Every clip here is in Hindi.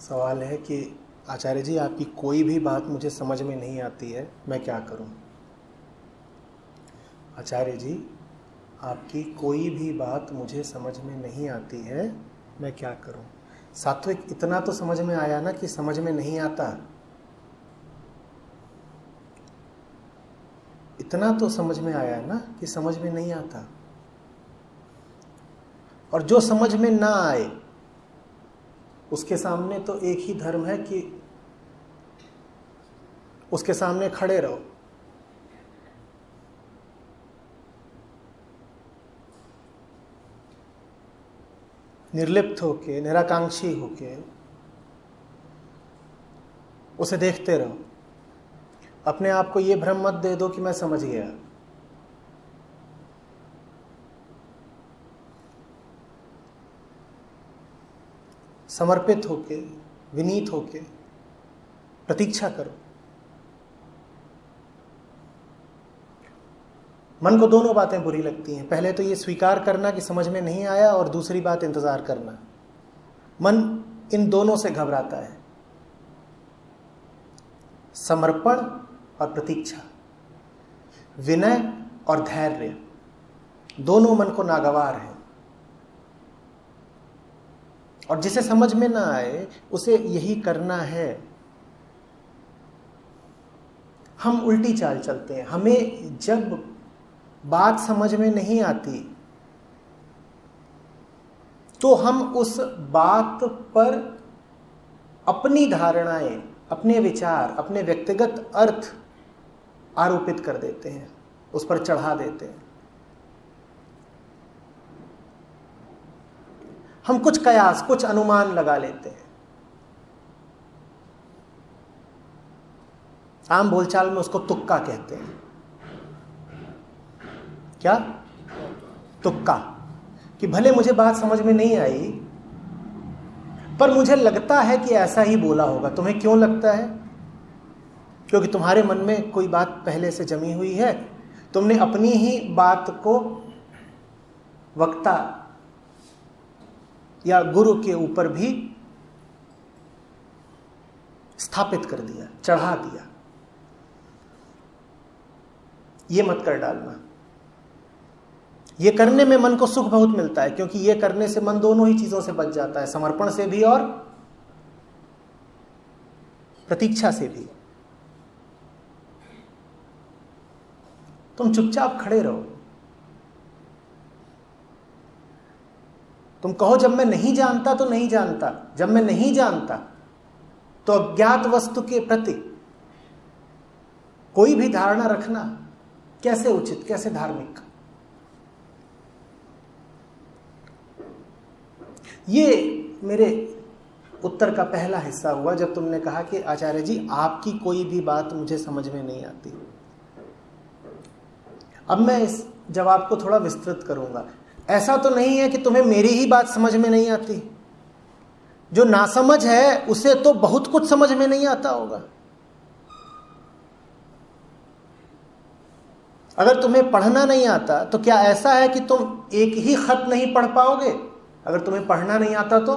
सवाल है कि आचार्य जी आपकी कोई भी बात मुझे समझ में नहीं आती है, मैं क्या करूं? आचार्य जी आपकी कोई भी बात मुझे समझ में नहीं आती है, मैं क्या करूं? सात्विक, इतना तो समझ में आया ना कि समझ में नहीं आता। इतना तो समझ में आया ना कि समझ में नहीं आता। और जो समझ में ना आए उसके सामने तो एक ही धर्म है कि उसके सामने खड़े रहो। निर्लिप्त होके, निराकांक्षी होके उसे देखते रहो। अपने आप को ये भ्रम मत दे दो कि मैं समझ गया। समर्पित होके, विनीत होके प्रतीक्षा करो। मन को दोनों बातें बुरी लगती हैं। पहले तो ये स्वीकार करना कि समझ में नहीं आया, और दूसरी बात इंतजार करना। मन इन दोनों से घबराता है, समर्पण और प्रतीक्षा, विनय और धैर्य, दोनों मन को नागवार है। और जिसे समझ में ना आए उसे यही करना है। हम उल्टी चाल चलते हैं। हमें जब बात समझ में नहीं आती तो हम उस बात पर अपनी धारणाएं, अपने विचार, अपने व्यक्तिगत अर्थ आरोपित कर देते हैं, उस पर चढ़ा देते हैं। हम कुछ कयास, कुछ अनुमान लगा लेते हैं। आम बोलचाल में उसको तुक्का कहते हैं। क्या? तुक्का। कि भले मुझे बात समझ में नहीं आई, पर मुझे लगता है कि ऐसा ही बोला होगा। तुम्हें क्यों लगता है? क्योंकि तुम्हारे मन में कोई बात पहले से जमी हुई है। तुमने अपनी ही बात को वक्ता या गुरु के ऊपर भी स्थापित कर दिया, चढ़ा दिया। ये मत कर डालना। ये करने में मन को सुख बहुत मिलता है, क्योंकि ये करने से मन दोनों ही चीजों से बच जाता है, समर्पण से भी और प्रतीक्षा से भी। तुम चुपचाप खड़े रहो। तुम कहो जब मैं नहीं जानता तो नहीं जानता। जब मैं नहीं जानता तो अज्ञात वस्तु के प्रति कोई भी धारणा रखना कैसे उचित, कैसे धार्मिक? ये मेरे उत्तर का पहला हिस्सा हुआ जब तुमने कहा कि आचार्य जी आपकी कोई भी बात मुझे समझ में नहीं आती। अब मैं इस जवाब को थोड़ा विस्तृत करूंगा। ऐसा तो नहीं है कि तुम्हें मेरी ही बात समझ में नहीं आती। जो नासमझ है उसे तो बहुत कुछ समझ में नहीं आता होगा। अगर तुम्हें पढ़ना नहीं आता तो क्या ऐसा है कि तुम एक ही खत नहीं पढ़ पाओगे? अगर तुम्हें पढ़ना नहीं आता तो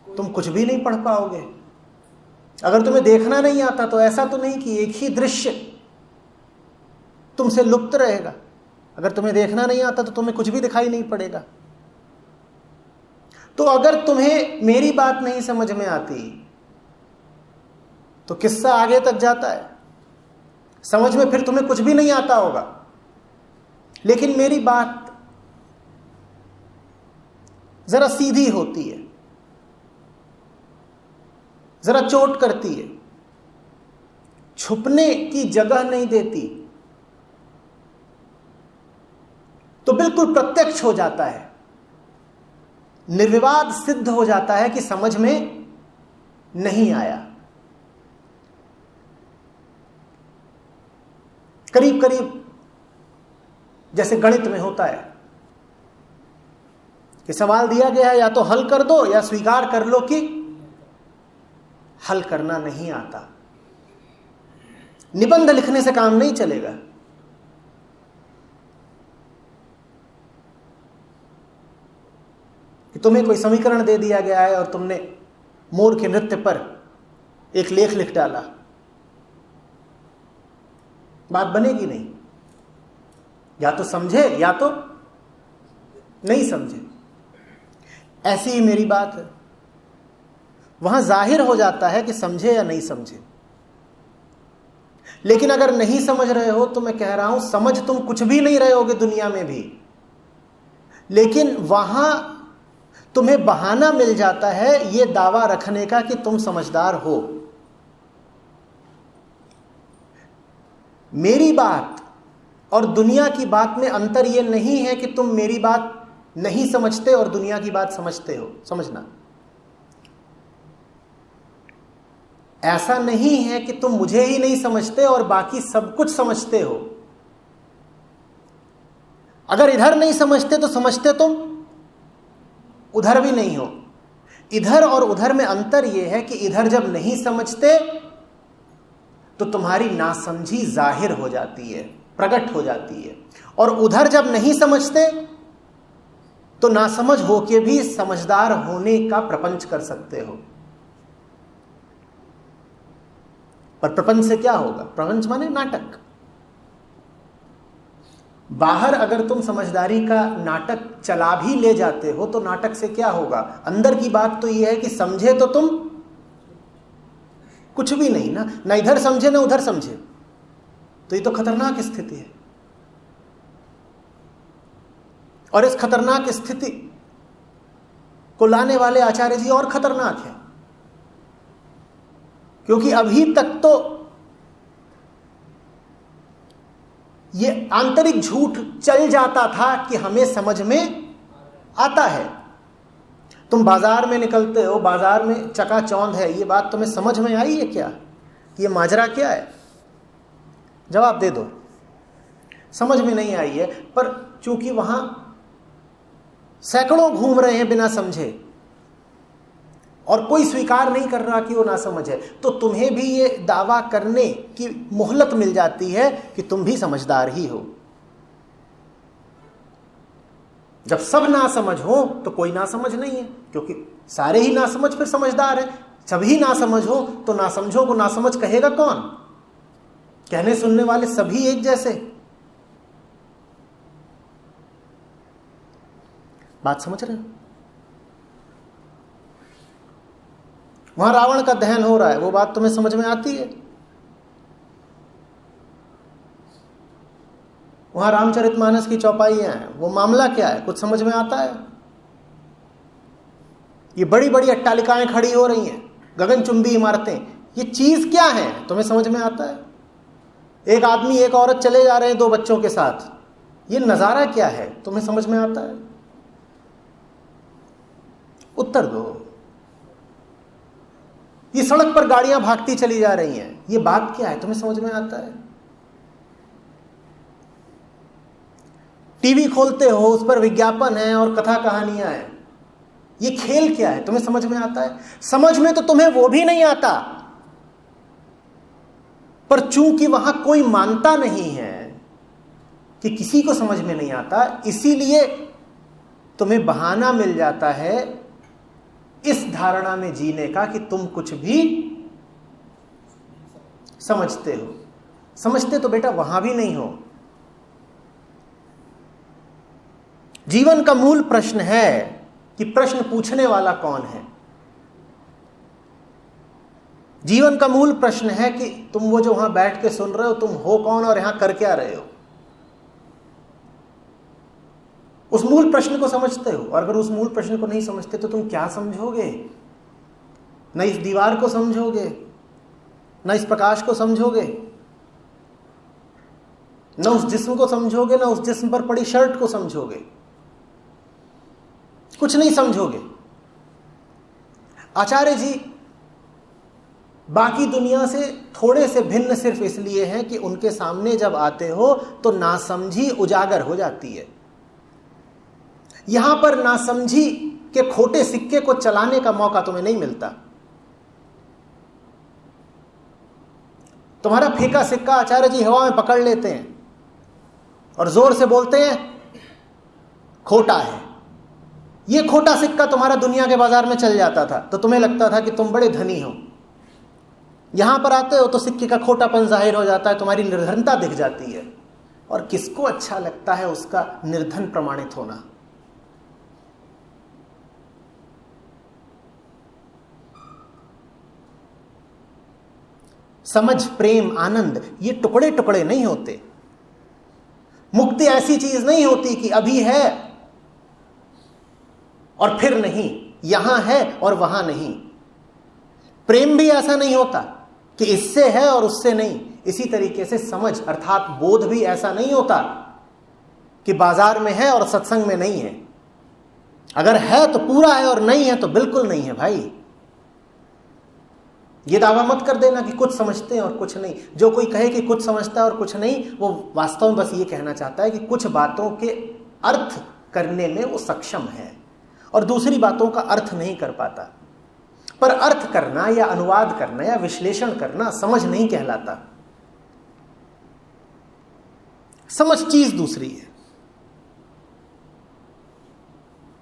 तुम कुछ भी नहीं पढ़ पाओगे। अगर तुम्हें देखना नहीं आता तो ऐसा तो नहीं कि एक ही दृश्य तुमसे लुप्त रहेगा। अगर तुम्हें देखना नहीं आता तो तुम्हें कुछ भी दिखाई नहीं पड़ेगा। तो अगर तुम्हें मेरी बात नहीं समझ में आती तो किस्सा आगे तक जाता है। समझ में फिर तुम्हें कुछ भी नहीं आता होगा, लेकिन मेरी बात जरा सीधी होती है, जरा चोट करती है, छुपने की जगह नहीं देती, तो बिल्कुल प्रत्यक्ष हो जाता है, निर्विवाद सिद्ध हो जाता है कि समझ में नहीं आया। करीब करीब जैसे गणित में होता है कि सवाल दिया गया है, या तो हल कर दो या स्वीकार कर लो कि हल करना नहीं आता। निबंध लिखने से काम नहीं चलेगा। कि तुम्हें कोई समीकरण दे दिया गया है और तुमने मोर के नृत्य पर एक लेख लिख डाला, बात बनेगी नहीं। या तो समझे या तो नहीं समझे। ऐसी ही मेरी बात है। वहां जाहिर हो जाता है कि समझे या नहीं समझे। लेकिन अगर नहीं समझ रहे हो तो मैं कह रहा हूं, समझ तुम कुछ भी नहीं रहे होगे दुनिया में भी, लेकिन वहां तुम्हें बहाना मिल जाता है यह दावा रखने का कि तुम समझदार हो। मेरी बात और दुनिया की बात में अंतर यह नहीं है कि तुम मेरी बात नहीं समझते और दुनिया की बात समझते हो। समझना, ऐसा नहीं है कि तुम मुझे ही नहीं समझते और बाकी सब कुछ समझते हो। अगर इधर नहीं समझते तो समझते तुम उधर भी नहीं हो। इधर और उधर में अंतर यह है कि इधर जब नहीं समझते तो तुम्हारी नासमझी जाहिर हो जाती है, प्रकट हो जाती है, और उधर जब नहीं समझते तो नासमझ होके भी समझदार होने का प्रपंच कर सकते हो। पर प्रपंच से क्या होगा? प्रपंच माने नाटक। बाहर अगर तुम समझदारी का नाटक चला भी ले जाते हो तो नाटक से क्या होगा? अंदर की बात तो यह है कि समझे तो तुम कुछ भी नहीं ना, ना इधर समझे ना उधर समझे। तो ये तो खतरनाक स्थिति है। और इस खतरनाक स्थिति को लाने वाले आचार्य जी और खतरनाक है, क्योंकि अभी तक तो ये आंतरिक झूठ चल जाता था कि हमें समझ में आता है। तुम बाजार में निकलते हो, बाजार में चकाचौंध है, ये बात तुम्हें समझ में आई है क्या? ये माजरा क्या है? जवाब दे दो। समझ में नहीं आई है, पर चूंकि वहां सैकड़ों घूम रहे हैं बिना समझे और कोई स्वीकार नहीं कर रहा कि वो ना समझ है, तो तुम्हें भी ये दावा करने की मोहलत मिल जाती है कि तुम भी समझदार ही हो। जब सब ना समझ हो तो कोई ना समझ नहीं है, क्योंकि सारे ही ना समझ फिर समझदार है। सभी ना समझ हो तो ना समझो को ना समझ कहेगा कौन? कहने सुनने वाले सभी एक जैसे। बात समझ रहे हो? वहां रावण का दहन हो रहा है, वो बात तुम्हें समझ में आती है? वहां रामचरितमानस की चौपाइयां हैं, वो मामला क्या है? कुछ समझ में आता है? ये बड़ी बड़ी अट्टालिकाएं खड़ी हो रही हैं, गगनचुंबी इमारतें, ये चीज क्या है? तुम्हें समझ में आता है? एक आदमी एक औरत चले जा रहे हैं 2 बच्चों के साथ, ये नजारा क्या है? तुम्हें समझ में आता है? उत्तर दो। ये सड़क पर गाड़ियां भागती चली जा रही हैं, ये बात क्या है? तुम्हें समझ में आता है? टीवी खोलते हो, उस पर विज्ञापन है और कथा कहानियां हैं, ये खेल क्या है? तुम्हें समझ में आता है? समझ में तो तुम्हें वो भी नहीं आता, पर चूंकि वहां कोई मानता नहीं है कि किसी को समझ में नहीं आता, इसीलिए तुम्हें बहाना मिल जाता है इस धारणा में जीने का कि तुम कुछ भी समझते हो। समझते तो बेटा वहां भी नहीं हो। जीवन का मूल प्रश्न है कि प्रश्न पूछने वाला कौन है। जीवन का मूल प्रश्न है कि तुम वो जो वहां बैठ के सुन रहे हो, तुम हो कौन और यहां कर क्या रहे हो? उस मूल प्रश्न को समझते हो? और अगर उस मूल प्रश्न को नहीं समझते तो तुम क्या समझोगे? न इस दीवार को समझोगे, न इस प्रकाश को समझोगे, न उस जिस्म को समझोगे, न उस जिस्म पर पड़ी शर्ट को समझोगे, कुछ नहीं समझोगे। आचार्य जी बाकी दुनिया से थोड़े से भिन्न सिर्फ इसलिए हैं कि उनके सामने जब आते हो तो नासमझी उजागर हो जाती है। यहां पर नासमझी के खोटे सिक्के को चलाने का मौका तुम्हें नहीं मिलता। तुम्हारा फेंका सिक्का आचार्य जी हवा में पकड़ लेते हैं और जोर से बोलते हैं खोटा है। ये खोटा सिक्का तुम्हारा दुनिया के बाजार में चल जाता था तो तुम्हें लगता था कि तुम बड़े धनी हो। यहां पर आते हो तो सिक्के का खोटापन जाहिर हो जाता है, तुम्हारी निर्धनता दिख जाती है। और किसको अच्छा लगता है उसका निर्धन प्रमाणित होना? समझ, प्रेम, आनंद ये टुकड़े टुकड़े नहीं होते। मुक्ति ऐसी चीज नहीं होती कि अभी है और फिर नहीं, यहां है और वहां नहीं। प्रेम भी ऐसा नहीं होता कि इससे है और उससे नहीं। इसी तरीके से समझ अर्थात बोध भी ऐसा नहीं होता कि बाजार में है और सत्संग में नहीं है। अगर है तो पूरा है और नहीं है तो बिल्कुल नहीं है भाई। ये दावा मत कर देना कि कुछ समझते हैं और कुछ नहीं। जो कोई कहे कि कुछ समझता है और कुछ नहीं, वो वास्तव में बस ये कहना चाहता है कि कुछ बातों के अर्थ करने में वो सक्षम है और दूसरी बातों का अर्थ नहीं कर पाता। पर अर्थ करना या अनुवाद करना या विश्लेषण करना समझ नहीं कहलाता। समझ चीज दूसरी है।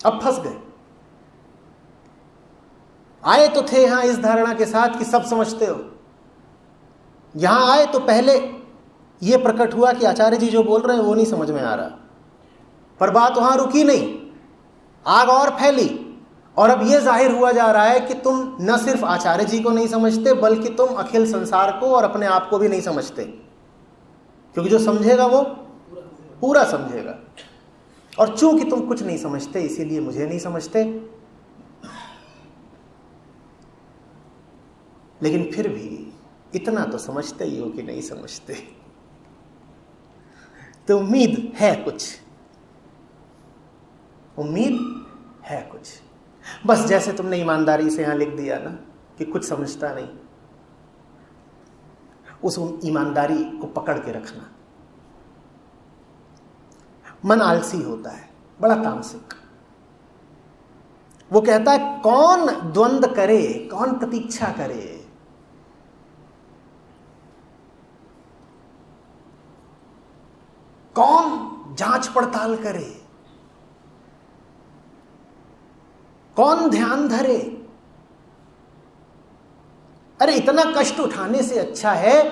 अब फंस गए। आए तो थे यहां इस धारणा के साथ कि सब समझते हो। यहां आए तो पहले यह प्रकट हुआ कि आचार्य जी जो बोल रहे हैं वो नहीं समझ में आ रहा। पर बात वहां रुकी नहीं, आग और फैली और अब यह जाहिर हुआ जा रहा है कि तुम न सिर्फ आचार्य जी को नहीं समझते बल्कि तुम अखिल संसार को और अपने आप को भी नहीं समझते। क्योंकि जो समझेगा वो पूरा समझेगा। और चूंकि तुम कुछ नहीं समझते इसीलिए मुझे नहीं समझते। लेकिन फिर भी इतना तो समझते ही हो कि नहीं समझते। तो उम्मीद है कुछ, उम्मीद है कुछ। बस जैसे तुमने ईमानदारी से यहां लिख दिया ना कि कुछ समझता नहीं, उस ईमानदारी को पकड़ के रखना। मन आलसी होता है, बड़ा तामसिक। वो कहता है कौन द्वंद करे, कौन प्रतीक्षा करे। कौन जांच पड़ताल करे, कौन ध्यान धरे। अरे इतना कष्ट उठाने से अच्छा है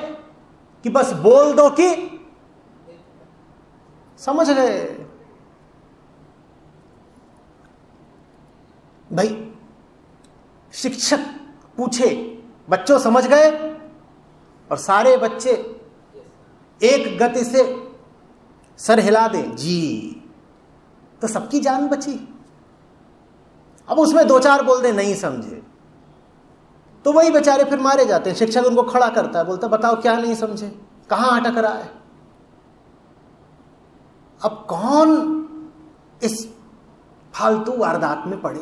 कि बस बोल दो कि समझ गए। भाई शिक्षक पूछे बच्चों समझ गए और सारे बच्चे एक गति से सर हिला दें जी, तो सबकी जान बची। अब उसमें दो चार बोल दे नहीं समझे तो वही बेचारे फिर मारे जाते हैं। शिक्षक उनको खड़ा करता है, बोलता बताओ क्या नहीं समझे, कहां अटक रहा है। अब कौन इस फालतू वारदात में पड़े,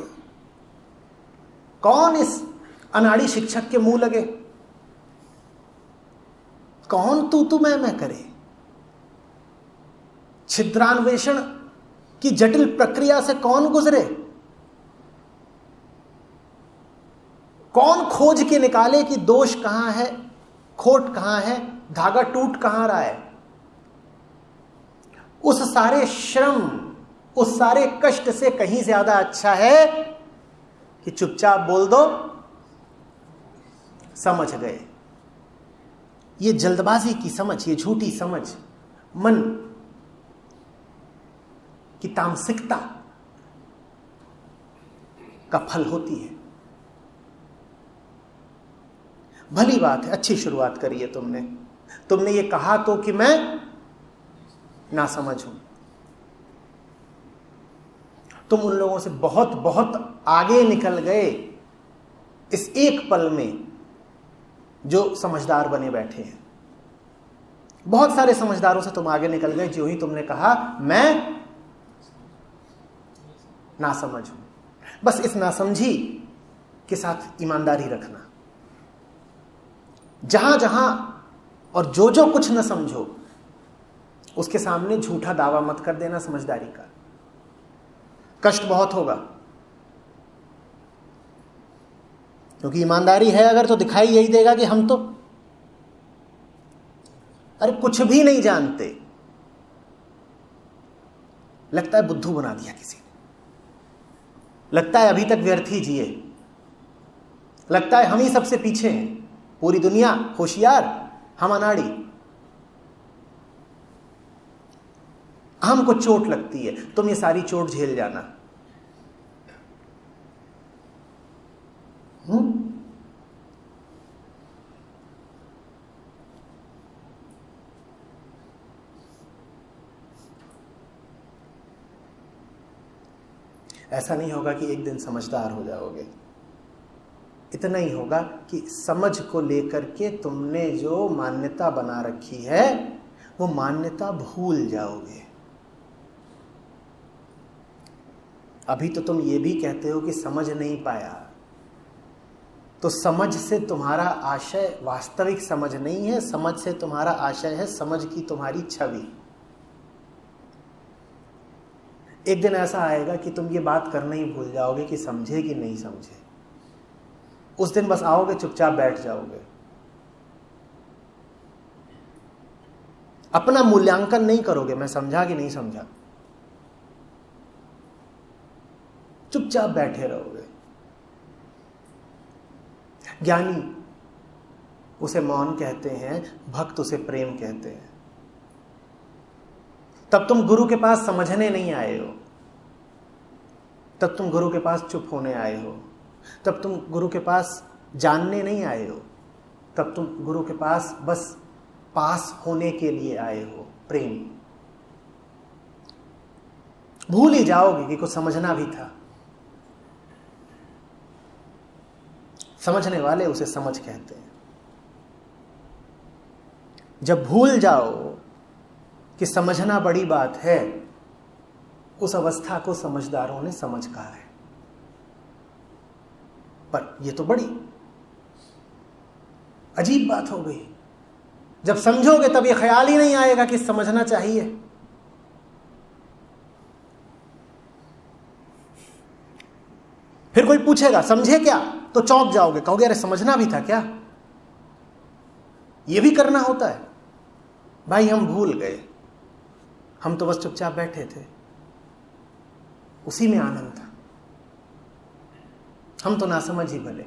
कौन इस अनाड़ी शिक्षक के मुंह लगे, कौन तू मैं करे, छिद्रान्वेषण की जटिल प्रक्रिया से कौन गुजरे, कौन खोज के निकाले कि दोष कहां है, खोट कहां है, धागा टूट कहां रहा है। उस सारे श्रम, उस सारे कष्ट से कहीं ज्यादा अच्छा है कि चुपचाप बोल दो समझ गए। ये जल्दबाजी की समझ, ये झूठी समझ मन की तामसिकता का फल होती है। भली बात है, अच्छी शुरुआत करी है तुमने ये कहा तो कि मैं ना समझ हूं। तुम उन लोगों से बहुत बहुत आगे निकल गए इस एक पल में जो समझदार बने बैठे हैं। बहुत सारे समझदारों से तुम आगे निकल गए जो ही तुमने कहा मैं ना समझ हूं। बस इस नासमझी के साथ ईमानदारी रखना। जहां जहां और जो कुछ न समझो उसके सामने झूठा दावा मत कर देना समझदारी का। कष्ट बहुत होगा, क्योंकि ईमानदारी है अगर तो दिखाई यही देगा कि हम तो अरे कुछ भी नहीं जानते। लगता है बुद्धू बना दिया किसी ने। लगता है अभी तक व्यर्थ ही जिए, लगता है हम ही सबसे पीछे हैं, पूरी दुनिया होशियार, हम अनाड़ी। हमको चोट लगती है, तुम ये सारी चोट झेल जाना। ऐसा नहीं होगा कि एक दिन समझदार हो जाओगे, इतना ही होगा कि समझ को लेकर के तुमने जो मान्यता बना रखी है वो मान्यता भूल जाओगे। अभी तो तुम ये भी कहते हो कि समझ नहीं पाया, तो समझ से तुम्हारा आशय वास्तविक समझ नहीं है, समझ से तुम्हारा आशय है समझ की तुम्हारी छवि। एक दिन ऐसा आएगा कि तुम ये बात करना ही भूल जाओगे कि समझे कि नहीं समझे। उस दिन बस आओगे, चुपचाप बैठ जाओगे, अपना मूल्यांकन नहीं करोगे मैं समझा कि नहीं समझा, चुपचाप बैठे रहोगे। ज्ञानी उसे मौन कहते हैं, भक्त उसे प्रेम कहते हैं। तब तुम गुरु के पास समझने नहीं आए हो, तब तुम गुरु के पास चुप होने आए हो, तब तुम गुरु के पास जानने नहीं आए हो, तब तुम गुरु के पास बस पास होने के लिए आए हो। प्रेम भूल ही जाओगे कि कुछ समझना भी था। समझने वाले उसे समझ कहते हैं। जब भूल जाओ कि समझना बड़ी बात है, उस अवस्था को समझदारों ने समझ कहा है। पर यह तो बड़ी अजीब बात हो गई। जब समझोगे तब यह ख्याल ही नहीं आएगा कि समझना चाहिए। फिर कोई पूछेगा समझे क्या, तो चौंक जाओगे, कहोगे अरे समझना भी था क्या, यह भी करना होता है। भाई हम भूल गए, हम तो बस चुपचाप बैठे थे, उसी में आनंद था, हम तो ना समझ ही भले।